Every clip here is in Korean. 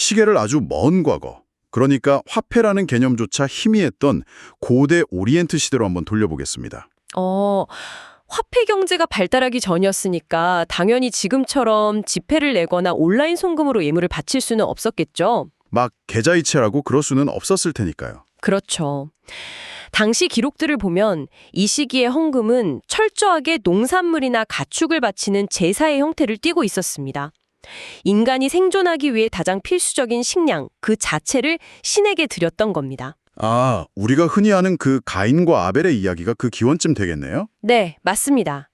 시계를 아주 먼 과거, 그러니까 화폐라는 개념조차 희미했던 고대 오리엔트 시대로 한번 돌려보겠습니다. 어, 화폐 경제가 발달하기 전이었으니까 당연히 지금처럼 지폐를 내거나 온라인 송금으로 예물을 바칠 수는 없었겠죠. 막 계좌이체라고 그럴 수는 없었을 테니까요. 그렇죠. 당시 기록들을 보면 이 시기의 헌금은 철저하게 농산물이나 가축을 바치는 제사의 형태를 띠고 있었습니다. 인간이 생존하기 위해 가장 필수적인 식량, 그 자체를 신에게 드렸던 겁니다. 아, 우리가 흔히 아는 그 가인과 아벨의 이야기가 그 기원쯤 되겠네요? 네, 맞습니다.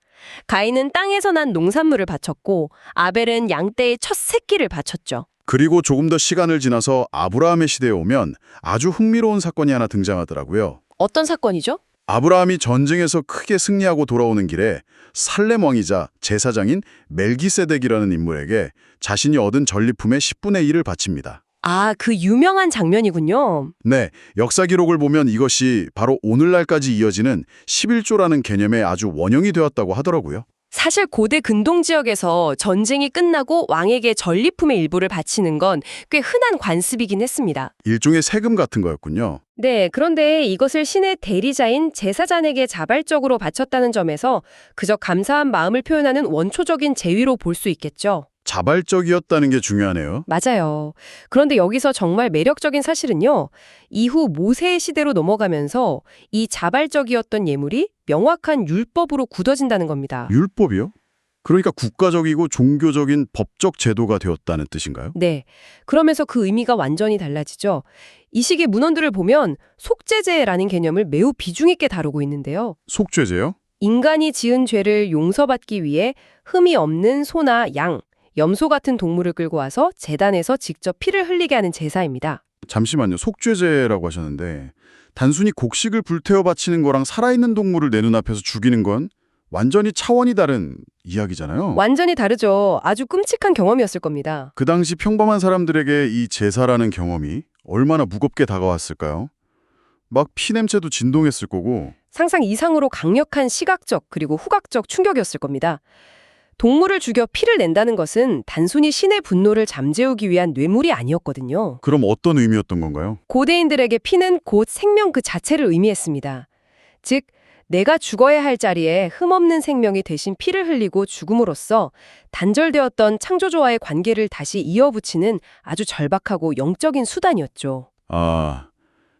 가인은 땅에서 난 농산물을 바쳤고 아벨은 양떼의 첫 새끼를 바쳤죠. 그리고 조금 더 시간을 지나서 아브라함의 시대에 오면 아주 흥미로운 사건이 하나 등장하더라고요. 어떤 사건이죠? 아브라함이 전쟁에서 크게 승리하고 돌아오는 길에 살렘 왕이자 제사장인 멜기세덱이라는 인물에게 자신이 얻은 전리품의 10분의 1을 바칩니다. 아, 그 유명한 장면이군요. 네, 역사 기록을 보면 이것이 바로 오늘날까지 이어지는 11조라는 개념의 아주 원형이 되었다고 하더라고요. 사실 고대 근동 지역에서 전쟁이 끝나고 왕에게 전리품의 일부를 바치는 건 꽤 흔한 관습이긴 했습니다. 일종의 세금 같은 거였군요. 네, 그런데 이것을 신의 대리자인 제사장에게 자발적으로 바쳤다는 점에서 그저 감사한 마음을 표현하는 원초적인 제위로 볼 수 있겠죠. 자발적이었다는 게 중요하네요. 맞아요. 그런데 여기서 정말 매력적인 사실은요. 이후 모세의 시대로 넘어가면서 이 자발적이었던 예물이 명확한 율법으로 굳어진다는 겁니다. 율법이요? 그러니까 국가적이고 종교적인 법적 제도가 되었다는 뜻인가요? 네. 그러면서 그 의미가 완전히 달라지죠. 이 시기 문헌들을 보면 속죄제라는 개념을 매우 비중 있게 다루고 있는데요. 속죄제요? 인간이 지은 죄를 용서받기 위해 흠이 없는 소나 양, 염소 같은 동물을 끌고 와서 제단에서 직접 피를 흘리게 하는 제사입니다. 잠시만요. 속죄제라고 하셨는데 단순히 곡식을 불태워 바치는 거랑 살아있는 동물을 내 눈앞에서 죽이는 건 완전히 차원이 다른 이야기잖아요. 완전히 다르죠. 아주 끔찍한 경험이었을 겁니다. 그 당시 평범한 사람들에게 이 제사라는 경험이 얼마나 무겁게 다가왔을까요? 막 피냄새도 진동했을 거고. 상상 이상으로 강력한 시각적 그리고 후각적 충격이었을 겁니다. 동물을 죽여 피를 낸다는 것은 단순히 신의 분노를 잠재우기 위한 뇌물이 아니었거든요. 그럼 어떤 의미였던 건가요? 고대인들에게 피는 곧 생명 그 자체를 의미했습니다. 즉, 내가 죽어야 할 자리에 흠없는 생명이 대신 피를 흘리고 죽음으로써 단절되었던 창조주와의 관계를 다시 이어붙이는 아주 절박하고 영적인 수단이었죠. 아,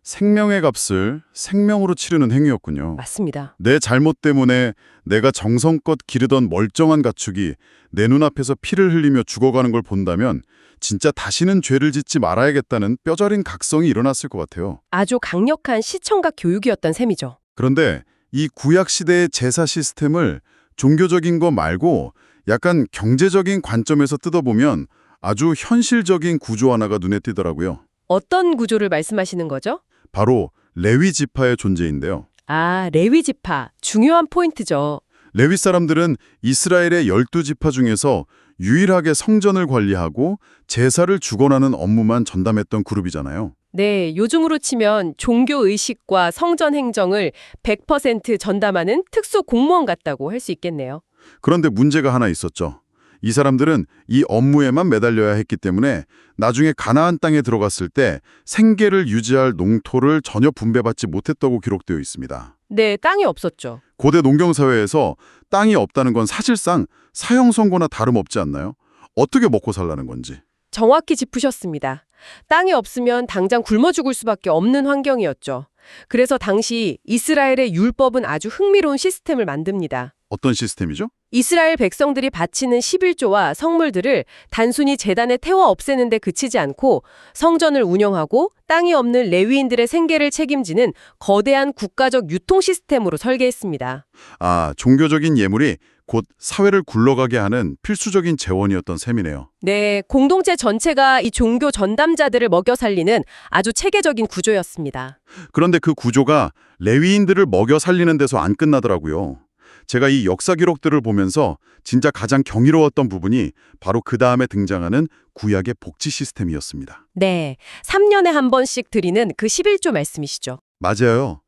생명의 값을 생명으로 치르는 행위였군요. 맞습니다. 내 잘못 때문에 내가 정성껏 기르던 멀쩡한 가축이 내 눈앞에서 피를 흘리며 죽어가는 걸 본다면 진짜 다시는 죄를 짓지 말아야겠다는 뼈저린 각성이 일어났을 것 같아요. 아주 강력한 시청각 교육이었던 셈이죠. 그런데 이 구약시대의 제사 시스템을 종교적인 거 말고 약간 경제적인 관점에서 뜯어보면 아주 현실적인 구조 하나가 눈에 띄더라고요. 어떤 구조를 말씀하시는 거죠? 바로 레위 지파의 존재인데요. 아, 레위 지파. 중요한 포인트죠. 레위 사람들은 이스라엘의 12지파 중에서 유일하게 성전을 관리하고 제사를 주관하는 업무만 전담했던 그룹이잖아요. 네, 요즘으로 치면 종교의식과 성전 행정을 100% 전담하는 특수 공무원 같다고 할 수 있겠네요. 그런데 문제가 하나 있었죠. 이 사람들은 이 업무에만 매달려야 했기 때문에 나중에 가나안 땅에 들어갔을 때 생계를 유지할 농토를 전혀 분배받지 못했다고 기록되어 있습니다. 네, 땅이 없었죠. 고대 농경사회에서 땅이 없다는 건 사실상 사형 선고나 다름없지 않나요? 어떻게 먹고 살라는 건지. 정확히 짚으셨습니다. 땅이 없으면 당장 굶어 죽을 수밖에 없는 환경이었죠. 그래서 당시 이스라엘의 율법은 아주 흥미로운 시스템을 만듭니다. 어떤 시스템이죠? 이스라엘 백성들이 바치는 11조와 성물들을 단순히 제단에 태워 없애는 데 그치지 않고 성전을 운영하고 땅이 없는 레위인들의 생계를 책임지는 거대한 국가적 유통 시스템으로 설계했습니다. 아, 종교적인 예물이 곧 사회를 굴러가게 하는 필수적인 재원이었던 셈이네요. 네, 공동체 전체가 이 종교 전담자들을 먹여 살리는 아주 체계적인 구조였습니다. 그런데 그 구조가 레위인들을 먹여 살리는 데서 안 끝나더라고요. 제가 이 역사 기록들을 보면서 진짜 가장 경이로웠던 부분이 바로 그 다음에 등장하는 구약의 복지 시스템이었습니다. 네, 3년에 한 번씩 드리는 그 11조 말씀이시죠. 맞아요.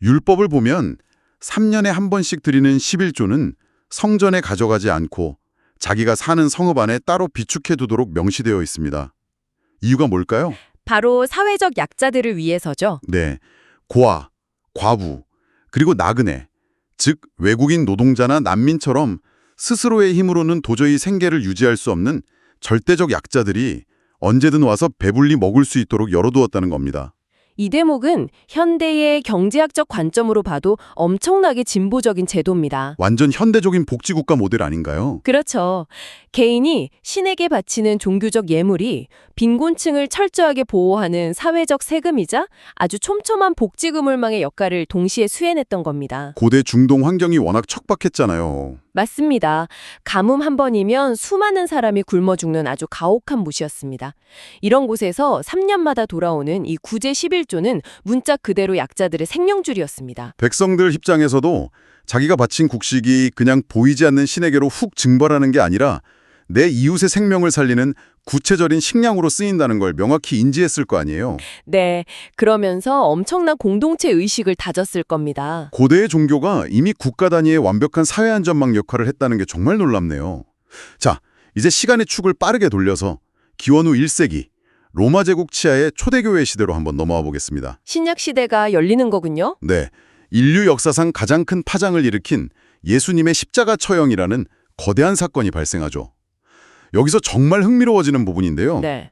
율법을 보면 3년에 한 번씩 드리는 11조는 성전에 가져가지 않고 자기가 사는 성읍 안에 따로 비축해 두도록 명시되어 있습니다. 이유가 뭘까요? 바로 사회적 약자들을 위해서죠. 네, 고아, 과부, 그리고 나그네, 즉 외국인 노동자나 난민처럼 스스로의 힘으로는 도저히 생계를 유지할 수 없는 절대적 약자들이 언제든 와서 배불리 먹을 수 있도록 열어두었다는 겁니다. 이 대목은 현대의 경제학적 관점으로 봐도 엄청나게 진보적인 제도입니다. 완전 현대적인 복지국가 모델 아닌가요? 그렇죠. 개인이 신에게 바치는 종교적 예물이 빈곤층을 철저하게 보호하는 사회적 세금이자 아주 촘촘한 복지 그물망의 역할을 동시에 수행했던 겁니다. 고대 중동 환경이 워낙 척박했잖아요. 맞습니다. 가뭄 한 번이면 수많은 사람이 굶어 죽는 아주 가혹한 무시였습니다. 이런 곳에서 3년마다 돌아오는 이 구제 11조는 문자 그대로 약자들의 생명줄이었습니다. 백성들 입장에서도 자기가 바친 국식이 그냥 보이지 않는 신에게로 훅 증발하는 게 아니라 내 이웃의 생명을 살리는 구체적인 식량으로 쓰인다는 걸 명확히 인지했을 거 아니에요. 네, 그러면서 엄청난 공동체 의식을 다졌을 겁니다. 고대의 종교가 이미 국가 단위의 완벽한 사회 안전망 역할을 했다는 게 정말 놀랍네요. 자, 이제 시간의 축을 빠르게 돌려서 기원 후 1세기 로마 제국 치하의 초대교회 시대로 한번 넘어와 보겠습니다. 신약 시대가 열리는 거군요. 네, 인류 역사상 가장 큰 파장을 일으킨 예수님의 십자가 처형이라는 거대한 사건이 발생하죠. 여기서 정말 흥미로워지는 부분인데요. 네.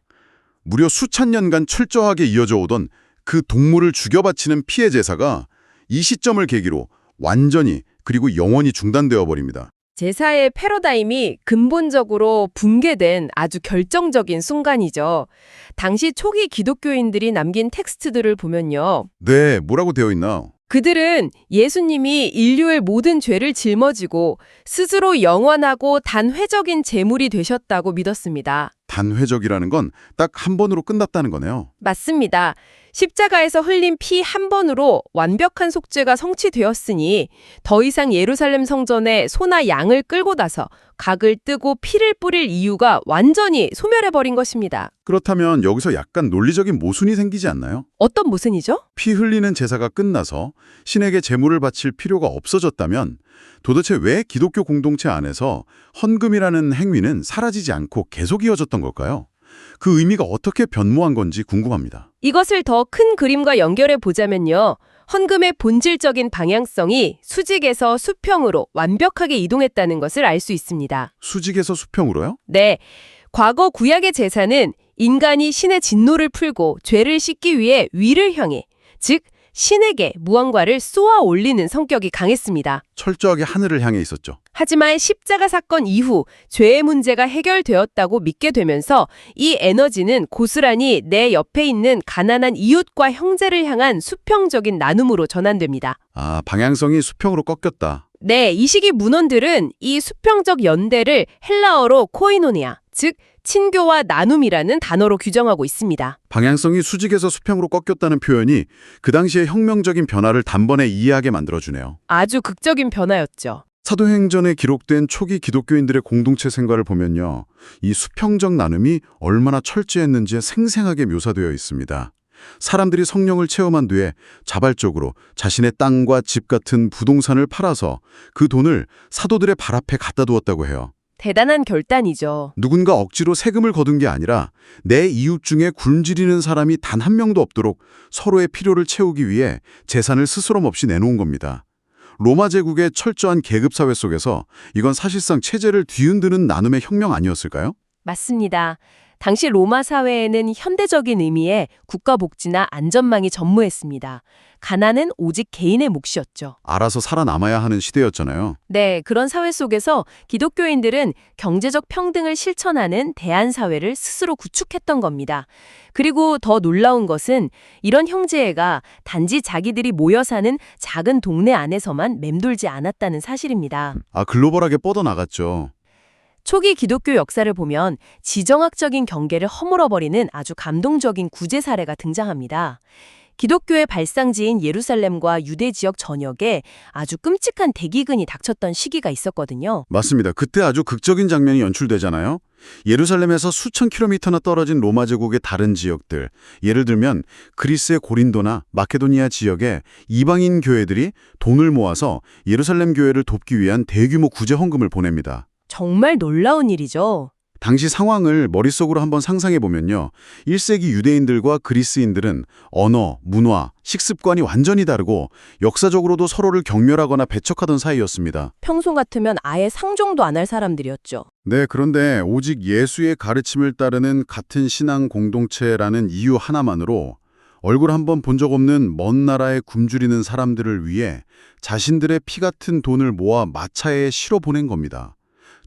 무려 수천 년간 철저하게 이어져 오던 그 동물을 죽여 바치는 피해 제사가 이 시점을 계기로 완전히 그리고 영원히 중단되어 버립니다. 제사의 패러다임이 근본적으로 붕괴된 아주 결정적인 순간이죠. 당시 초기 기독교인들이 남긴 텍스트들을 보면요. 네, 뭐라고 되어 있나? 그들은 예수님이 인류의 모든 죄를 짊어지고 스스로 영원하고 단회적인 제물이 되셨다고 믿었습니다. 단회적이라는 건 딱 한 번으로 끝났다는 거네요. 맞습니다. 십자가에서 흘린 피 한 번으로 완벽한 속죄가 성취되었으니 더 이상 예루살렘 성전에 소나 양을 끌고 나서 각을 뜨고 피를 뿌릴 이유가 완전히 소멸해버린 것입니다. 그렇다면 여기서 약간 논리적인 모순이 생기지 않나요? 어떤 모순이죠? 피 흘리는 제사가 끝나서 신에게 제물을 바칠 필요가 없어졌다면 도대체 왜 기독교 공동체 안에서 헌금이라는 행위는 사라지지 않고 계속 이어졌던 걸까요? 그 의미가 어떻게 변모한 건지 궁금합니다. 이것을 더 큰 그림과 연결해 보자면요. 헌금의 본질적인 방향성이 수직에서 수평으로 완벽하게 이동했다는 것을 알 수 있습니다. 수직에서 수평으로요? 네, 과거 구약의 제사는 인간이 신의 진노를 풀고 죄를 씻기 위해 위를 향해, 즉 신에게 무언가를 쏘아 올리는 성격이 강했습니다. 철저하게 하늘을 향해 있었죠. 하지만 십자가 사건 이후 죄의 문제가 해결되었다고 믿게 되면서 이 에너지는 고스란히 내 옆에 있는 가난한 이웃과 형제를 향한 수평적인 나눔으로 전환됩니다. 아, 방향성이 수평으로 꺾였다. 네, 이 시기 문헌들은 이 수평적 연대를 헬라어로 코이노니아, 즉 친교와 나눔이라는 단어로 규정하고 있습니다. 방향성이 수직에서 수평으로 꺾였다는 표현이 그 당시의 혁명적인 변화를 단번에 이해하게 만들어주네요. 아주 극적인 변화였죠. 사도행전에 기록된 초기 기독교인들의 공동체 생활을 보면요. 이 수평적 나눔이 얼마나 철저했는지 생생하게 묘사되어 있습니다. 사람들이 성령을 체험한 뒤에 자발적으로 자신의 땅과 집 같은 부동산을 팔아서 그 돈을 사도들의 발 앞에 갖다 두었다고 해요. 대단한 결단이죠. 누군가 억지로 세금을 거둔 게 아니라 내 이웃 중에 굶주리는 사람이 단 한 명도 없도록 서로의 필요를 채우기 위해 재산을 스스럼 없이 내놓은 겁니다. 로마 제국의 철저한 계급사회 속에서 이건 사실상 체제를 뒤흔드는 나눔의 혁명 아니었을까요? 맞습니다. 당시 로마 사회에는 현대적인 의미의 국가복지나 안전망이 전무했습니다. 가난은 오직 개인의 몫이었죠. 알아서 살아남아야 하는 시대였잖아요. 네, 그런 사회 속에서 기독교인들은 경제적 평등을 실천하는 대안사회를 스스로 구축했던 겁니다. 그리고 더 놀라운 것은 이런 형제애가 단지 자기들이 모여 사는 작은 동네 안에서만 맴돌지 않았다는 사실입니다. 아, 글로벌하게 뻗어나갔죠. 초기 기독교 역사를 보면 지정학적인 경계를 허물어버리는 아주 감동적인 구제 사례가 등장합니다. 기독교의 발상지인 예루살렘과 유대 지역 전역에 아주 끔찍한 대기근이 닥쳤던 시기가 있었거든요. 맞습니다. 그때 아주 극적인 장면이 연출되잖아요. 예루살렘에서 수천 킬로미터나 떨어진 로마 제국의 다른 지역들, 예를 들면 그리스의 고린도나 마케도니아 지역에 이방인 교회들이 돈을 모아서 예루살렘 교회를 돕기 위한 대규모 구제 헌금을 보냅니다. 정말 놀라운 일이죠. 당시 상황을 머릿속으로 한번 상상해 보면요. 1세기 유대인들과 그리스인들은 언어, 문화, 식습관이 완전히 다르고 역사적으로도 서로를 경멸하거나 배척하던 사이였습니다. 평소 같으면 아예 상종도 안 할 사람들이었죠. 네, 그런데 오직 예수의 가르침을 따르는 같은 신앙 공동체라는 이유 하나만으로 얼굴 한번 본 적 없는 먼 나라에 굶주리는 사람들을 위해 자신들의 피 같은 돈을 모아 마차에 실어 보낸 겁니다.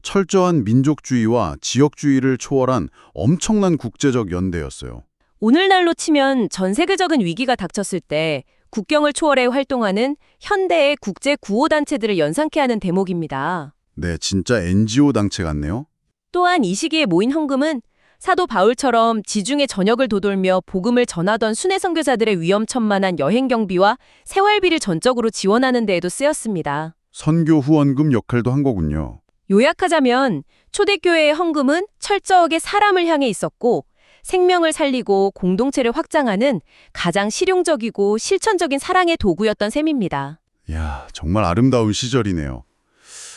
철저한 민족주의와 지역주의를 초월한 엄청난 국제적 연대였어요. 오늘날로 치면 전 세계적인 위기가 닥쳤을 때 국경을 초월해 활동하는 현대의 국제 구호단체들을 연상케 하는 대목입니다. 네, 진짜 NGO 단체 같네요. 또한 이 시기에 모인 헌금은 사도 바울처럼 지중해 전역을 도돌며 복음을 전하던 순회 선교사들의 위험천만한 여행 경비와 생활비를 전적으로 지원하는 데에도 쓰였습니다. 선교 후원금 역할도 한 거군요. 요약하자면 초대교회의 헌금은 철저하게 사람을 향해 있었고 생명을 살리고 공동체를 확장하는 가장 실용적이고 실천적인 사랑의 도구였던 셈입니다. 이야, 정말 아름다운 시절이네요.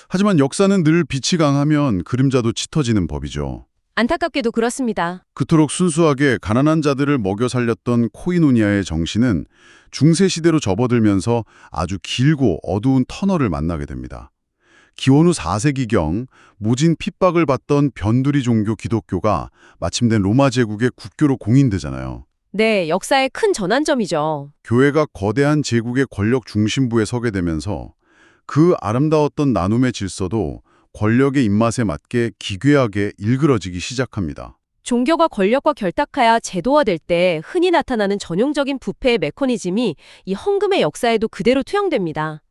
하지만 역사는 늘 빛이 강하면 그림자도 짙어지는 법이죠. 안타깝게도 그렇습니다. 그토록 순수하게 가난한 자들을 먹여 살렸던 코이노니아의 정신은 중세시대로 접어들면서 아주 길고 어두운 터널을 만나게 됩니다. 기원 후 4세기경 모진 핍박을 받던 변두리 종교 기독교가 마침내 로마 제국의 국교로 공인되잖아요. 네, 역사의 큰 전환점이죠. 교회가 거대한 제국의 권력 중심부에 서게 되면서 그 아름다웠던 나눔의 질서도 권력의 입맛에 맞게 기괴하게 일그러지기 시작합니다. 종교가 권력과 결탁하여 제도화될 때 흔히 나타나는 전형적인 부패의 메커니즘이 이 헌금의 역사에도 그대로 투영됩니다.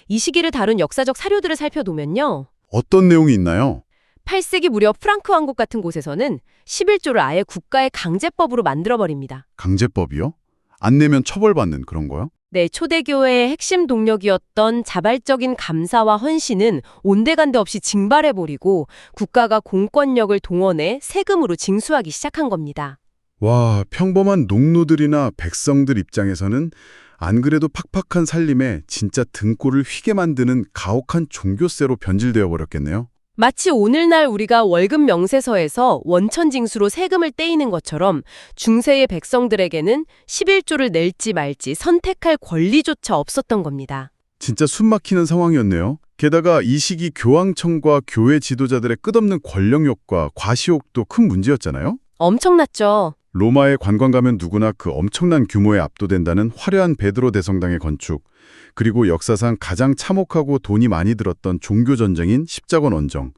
이 시기를 다룬 역사적 사료들을 살펴보면요. 어떤 내용이 있나요? 8세기 무렵 프랑크 왕국 같은 곳에서는 11조를 아예 국가의 강제법으로 만들어버립니다. 강제법이요? 안 내면 처벌받는 그런 거요? 네, 초대교회의 핵심 동력이었던 자발적인 감사와 헌신은 온데간데 없이 징발해버리고 국가가 공권력을 동원해 세금으로 징수하기 시작한 겁니다. 와, 평범한 농노들이나 백성들 입장에서는 안 그래도 팍팍한 살림에 진짜 등골을 휘게 만드는 가혹한 종교세로 변질되어 버렸겠네요. 마치 오늘날 우리가 월급 명세서에서 원천징수로 세금을 떼이는 것처럼 중세의 백성들에게는 11조를 낼지 말지 선택할 권리조차 없었던 겁니다. 진짜 숨막히는 상황이었네요. 게다가 이 시기 교황청과 교회 지도자들의 끝없는 권력욕과 과시욕도 큰 문제였잖아요. 엄청났죠. 로마에 관광 가면 누구나 그 엄청난 규모에 압도된다는 화려한 베드로 대성당의 건축, 그리고 역사상 가장 참혹하고 돈이 많이 들었던 종교전쟁인 십자군 원정.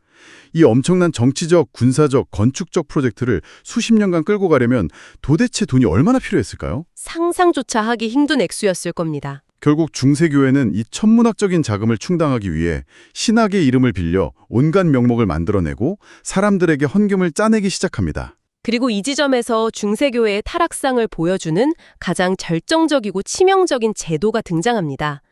이 엄청난 정치적, 군사적, 건축적 프로젝트를 수십 년간 끌고 가려면 도대체 돈이 얼마나 필요했을까요? 상상조차 하기 힘든 액수였을 겁니다. 결국 중세교회는 이 천문학적인 자금을 충당하기 위해 신학의 이름을 빌려 온갖 명목을 만들어내고 사람들에게 헌금을 짜내기 시작합니다. 그리고 이 지점에서 중세교회의 타락상을 보여주는 가장 절정적이고 치명적인 제도가 등장합니다.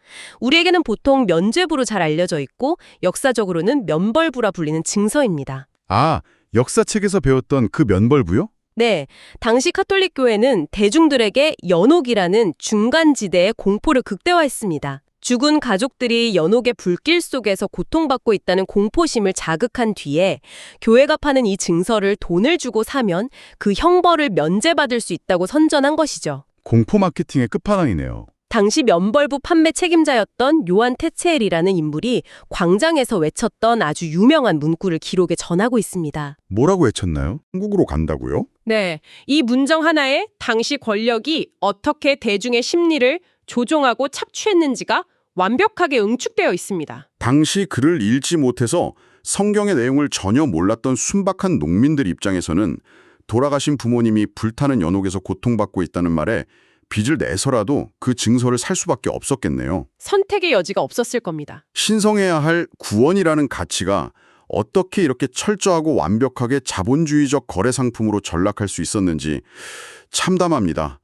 우리에게는 보통 면죄부로 잘 알려져 있고 역사적으로는 면벌부라 불리는 증서입니다. 아, 역사책에서 배웠던 그 면벌부요? 네, 당시 카톨릭 교회는 대중들에게 연옥이라는 중간지대의 공포를 극대화했습니다. 죽은 가족들이 연옥의 불길 속에서 고통받고 있다는 공포심을 자극한 뒤에 교회가 파는 이 증서를 돈을 주고 사면 그 형벌을 면제받을 수 있다고 선전한 것이죠. 공포 마케팅의 끝판왕이네요. 당시 면벌부 판매 책임자였던 요한 테체엘이라는 인물이 광장에서 외쳤던 아주 유명한 문구를 기록에 전하고 있습니다. 뭐라고 외쳤나요? 한국으로 간다고요? 네, 이 문정 하나에 당시 권력이 어떻게 대중의 심리를 조종하고 착취했는지가 완벽하게 응축되어 있습니다. 당시 글을 읽지 못해서 성경의 내용을 전혀 몰랐던 순박한 농민들 입장에서는 돌아가신 부모님이 불타는 연옥에서 고통받고 있다는 말에 빚을 내서라도 그 증서를 살 수밖에 없었겠네요. 선택의 여지가 없었을 겁니다. 신성해야 할 구원이라는 가치가 어떻게 이렇게 철저하고 완벽하게 자본주의적 거래 상품으로 전락할 수 있었는지 참담합니다.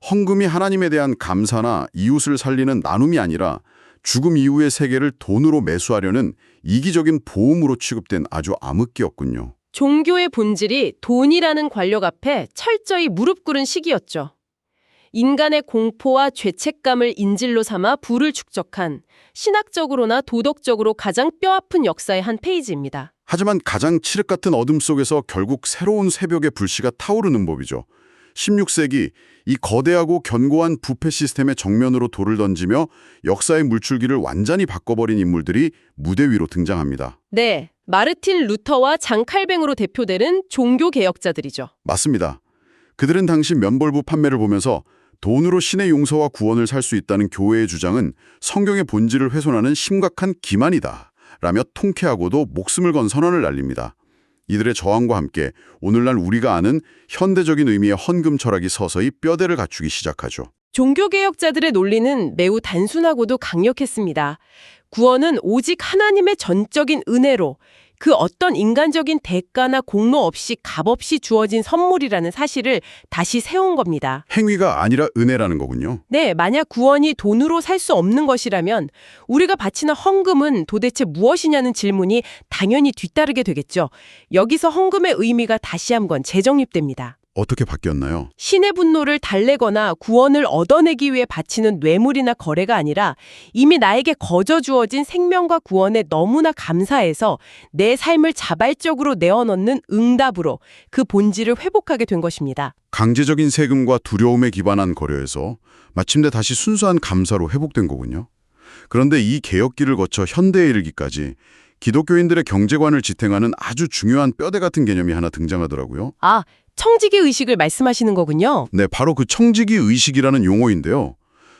헌금이 하나님에 대한 감사나 이웃을 살리는 나눔이 아니라 죽음 이후의 세계를 돈으로 매수하려는 이기적인 보험으로 취급된 아주 암흑기였군요. 종교의 본질이 돈이라는 권력 앞에 철저히 무릎 꿇은 시기였죠. 인간의 공포와 죄책감을 인질로 삼아 부를 축적한 신학적으로나 도덕적으로 가장 뼈아픈 역사의 한 페이지입니다. 하지만 가장 칠흑 같은 어둠 속에서 결국 새로운 새벽의 불씨가 타오르는 법이죠. 16세기 이 거대하고 견고한 부패 시스템의 정면으로 돌을 던지며 역사의 물줄기를 완전히 바꿔버린 인물들이 무대 위로 등장합니다. 네, 마르틴 루터와 장칼뱅으로 대표되는 종교 개혁자들이죠. 맞습니다. 그들은 당시 면벌부 판매를 보면서 돈으로 신의 용서와 구원을 살 수 있다는 교회의 주장은 성경의 본질을 훼손하는 심각한 기만이다 라며 통쾌하고도 목숨을 건 선언을 날립니다. 이들의 저항과 함께 오늘날 우리가 아는 현대적인 의미의 헌금 철학이 서서히 뼈대를 갖추기 시작하죠. 종교개혁자들의 논리는 매우 단순하고도 강력했습니다. 구원은 오직 하나님의 전적인 은혜로 그 어떤 인간적인 대가나 공로 없이 값없이 주어진 선물이라는 사실을 다시 세운 겁니다. 행위가 아니라 은혜라는 거군요. 네, 만약 구원이 돈으로 살 수 없는 것이라면 우리가 바치는 헌금은 도대체 무엇이냐는 질문이 당연히 뒤따르게 되겠죠. 여기서 헌금의 의미가 다시 한번 재정립됩니다. 어떻게 바뀌었나요? 신의 분노를 달래거나 구원을 얻어내기 위해 바치는 뇌물이나 거래가 아니라 이미 나에게 거저 주어진 생명과 구원에 너무나 감사해서 내 삶을 자발적으로 내어넣는 응답으로 그 본질을 회복하게 된 것입니다. 강제적인 세금과 두려움에 기반한 거래에서 마침내 다시 순수한 감사로 회복된 거군요. 그런데 이 개혁기를 거쳐 현대에 이르기까지 기독교인들의 경제관을 지탱하는 아주 중요한 뼈대 같은 개념이 하나 등장하더라고요. 아, 청지기 의식을 말씀하시는 거군요. 네, 바로 그 청지기 의식이라는 용어인데요.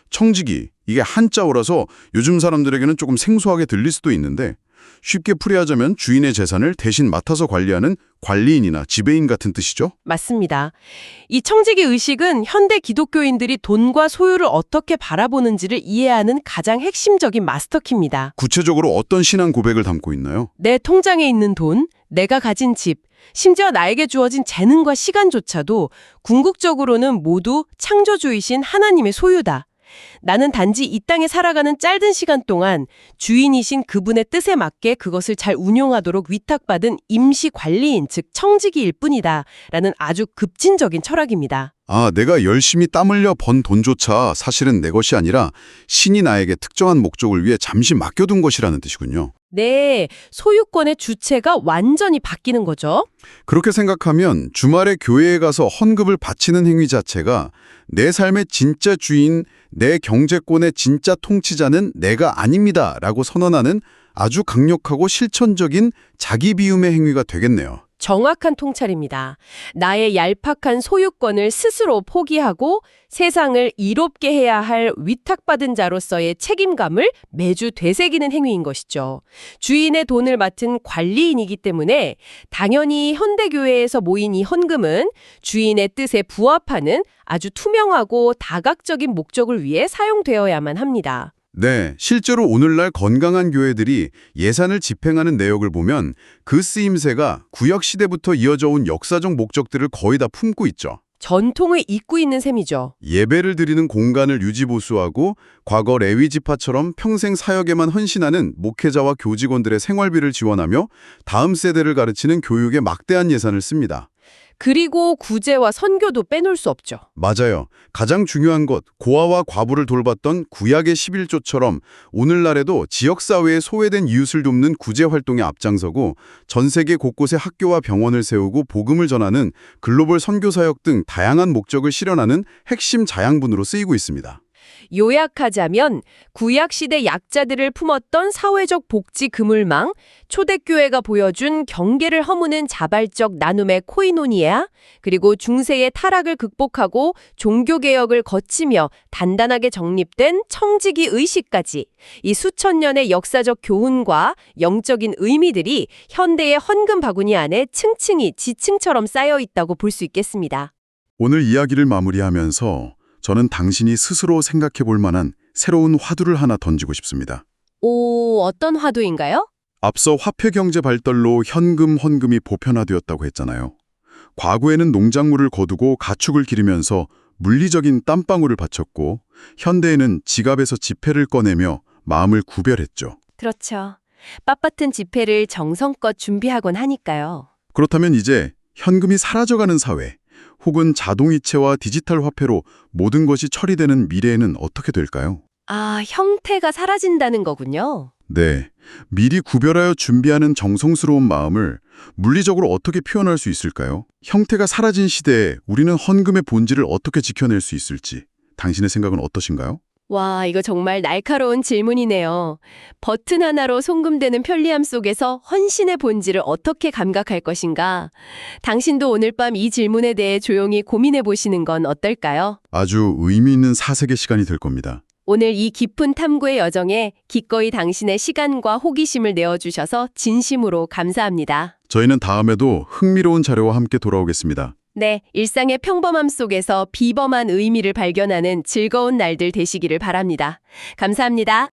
청지기, 이게 한자어라서 요즘 사람들에게는 조금 생소하게 들릴 수도 있는데 쉽게 풀이하자면 주인의 재산을 대신 맡아서 관리하는 관리인이나 지배인 같은 뜻이죠. 맞습니다. 이 청지기 의식은 현대 기독교인들이 돈과 소유를 어떻게 바라보는지를 이해하는 가장 핵심적인 마스터키입니다. 구체적으로 어떤 신앙 고백을 담고 있나요? 내 통장에 있는 돈, 내가 가진 집, 심지어 나에게 주어진 재능과 시간조차도 궁극적으로는 모두 창조주이신 하나님의 소유다. 나는 단지 이 땅에 살아가는 짧은 시간 동안 주인이신 그분의 뜻에 맞게 그것을 잘 운용하도록 위탁받은 임시 관리인, 즉 청지기일 뿐이다. 라는 아주 급진적인 철학입니다. 아, 내가 열심히 땀 흘려 번 돈조차 사실은 내 것이 아니라 신이 나에게 특정한 목적을 위해 잠시 맡겨둔 것이라는 뜻이군요. 네, 소유권의 주체가 완전히 바뀌는 거죠. 그렇게 생각하면 주말에 교회에 가서 헌금을 바치는 행위 자체가 내 삶의 진짜 주인, 내 경제권의 진짜 통치자는 내가 아닙니다 라고 선언하는 아주 강력하고 실천적인 자기 비움의 행위가 되겠네요. 정확한 통찰입니다. 나의 얄팍한 소유권을 스스로 포기하고 세상을 이롭게 해야 할 위탁받은 자로서의 책임감을 매주 되새기는 행위인 것이죠. 주인의 돈을 맡은 관리인이기 때문에 당연히 현대교회에서 모인 이 헌금은 주인의 뜻에 부합하는 아주 투명하고 다각적인 목적을 위해 사용되어야만 합니다. 네, 실제로 오늘날 건강한 교회들이 예산을 집행하는 내역을 보면 그 쓰임새가 구약시대부터 이어져 온 역사적 목적들을 거의 다 품고 있죠. 전통을 잇고 있는 셈이죠. 예배를 드리는 공간을 유지보수하고 과거 레위 지파처럼 평생 사역에만 헌신하는 목회자와 교직원들의 생활비를 지원하며 다음 세대를 가르치는 교육에 막대한 예산을 씁니다. 그리고 구제와 선교도 빼놓을 수 없죠. 맞아요. 가장 중요한 것, 고아와 과부를 돌봤던 구약의 11조처럼 오늘날에도 지역사회에 소외된 이웃을 돕는 구제 활동에 앞장서고 전 세계 곳곳에 학교와 병원을 세우고 복음을 전하는 글로벌 선교사역 등 다양한 목적을 실현하는 핵심 자양분으로 쓰이고 있습니다. 요약하자면 구약시대 약자들을 품었던 사회적 복지 그물망, 초대교회가 보여준 경계를 허무는 자발적 나눔의 코이노니아, 그리고 중세의 타락을 극복하고 종교개혁을 거치며 단단하게 정립된 청지기 의식까지 이 수천 년의 역사적 교훈과 영적인 의미들이 현대의 헌금 바구니 안에 층층이 지층처럼 쌓여 있다고 볼 수 있겠습니다. 오늘 이야기를 마무리하면서 저는 당신이 스스로 생각해 볼 만한 새로운 화두를 하나 던지고 싶습니다. 오, 어떤 화두인가요? 앞서 화폐 경제 발달로 헌금이 보편화되었다고 했잖아요. 과거에는 농작물을 거두고 가축을 기르면서 물리적인 땀방울을 바쳤고 현대에는 지갑에서 지폐를 꺼내며 마음을 구별했죠. 그렇죠. 빳빳한 지폐를 정성껏 준비하곤 하니까요. 그렇다면 이제 현금이 사라져가는 사회, 혹은 자동이체와 디지털 화폐로 모든 것이 처리되는 미래에는 어떻게 될까요? 아, 형태가 사라진다는 거군요. 네. 미리 구별하여 준비하는 정성스러운 마음을 물리적으로 어떻게 표현할 수 있을까요? 형태가 사라진 시대에 우리는 헌금의 본질을 어떻게 지켜낼 수 있을지 당신의 생각은 어떠신가요? 와, 이거 정말 날카로운 질문이네요. 버튼 하나로 송금되는 편리함 속에서 헌신의 본질을 어떻게 감각할 것인가? 당신도 오늘 밤 이 질문에 대해 조용히 고민해 보시는 건 어떨까요? 아주 의미 있는 사색의 시간이 될 겁니다. 오늘 이 깊은 탐구의 여정에 기꺼이 당신의 시간과 호기심을 내어주셔서 진심으로 감사합니다. 저희는 다음에도 흥미로운 자료와 함께 돌아오겠습니다. 네, 일상의 평범함 속에서 비범한 의미를 발견하는 즐거운 날들 되시기를 바랍니다. 감사합니다.